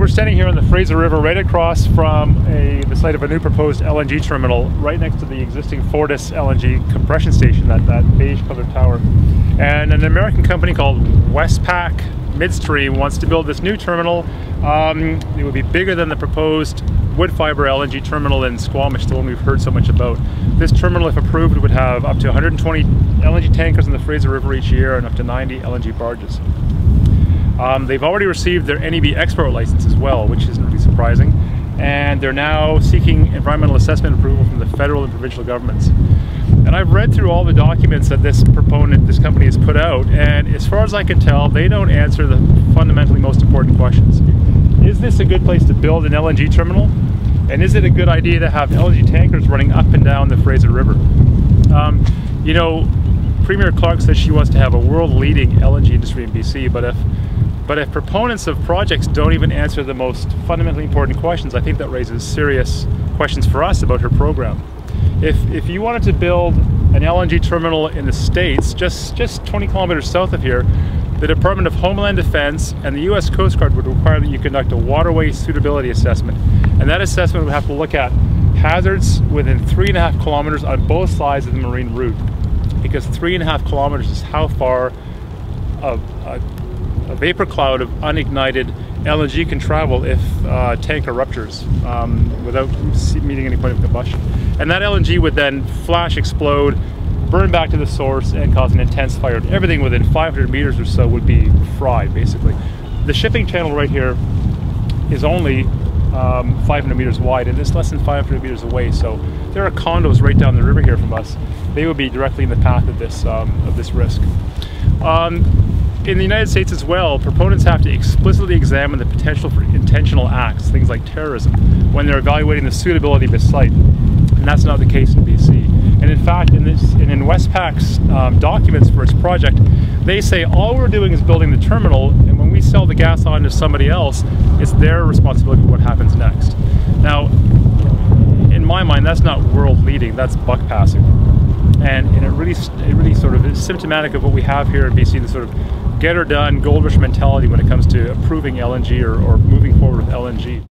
we're standing here on the Fraser River right across from the site of a new proposed LNG terminal right next to the existing Fortis LNG compression station, that beige colored tower. And an American company called Westpac Midstream wants to build this new terminal. It would be bigger than the proposed wood fiber LNG terminal in Squamish, the one we've heard so much about. This terminal, if approved, would have up to 120 LNG tankers in the Fraser River each year and up to 90 LNG barges. They've already received their NEB export license as well, which isn't really surprising, and they're now seeking environmental assessment approval from the federal and provincial governments. And I've read through all the documents that this company has put out, and as far as I can tell, they don't answer the fundamentally most important questions. Is this a good place to build an LNG terminal? And is it a good idea to have LNG tankers running up and down the Fraser River? You know, Premier Clark says she wants to have a world-leading LNG industry in BC, but if proponents of projects don't even answer the most fundamentally important questions, I think that raises serious questions for us about her program. If you wanted to build an LNG terminal in the States, just 20 kilometers south of here, the Department of Homeland Defense and the US Coast Guard would require that you conduct a waterway suitability assessment. And that assessment would have to look at hazards within 3.5 kilometers on both sides of the marine route. Because 3.5 kilometers is how far a vapor cloud of unignited LNG can travel if a tanker ruptures without meeting any point of combustion. And that LNG would then flash, explode, burn back to the source, and cause an intense fire. Everything within 500 meters or so would be fried, basically. The shipping channel right here is only 500 meters wide, and it's less than 500 meters away, so there are condos right down the river here from us. They would be directly in the path of this risk. In the United States as well, proponents have to explicitly examine the potential for intentional acts, things like terrorism, when they're evaluating the suitability of a site, and that's not the case in BC. And in fact, in Westpac's documents for its project, they say all we're doing is building the terminal, and when we sell the gas on to somebody else, it's their responsibility for what happens next. Now, in my mind, that's not world leading, that's buck passing. And it really sort of is symptomatic of what we have here in BC, the sort of get her done gold rush mentality when it comes to approving LNG or moving forward with LNG.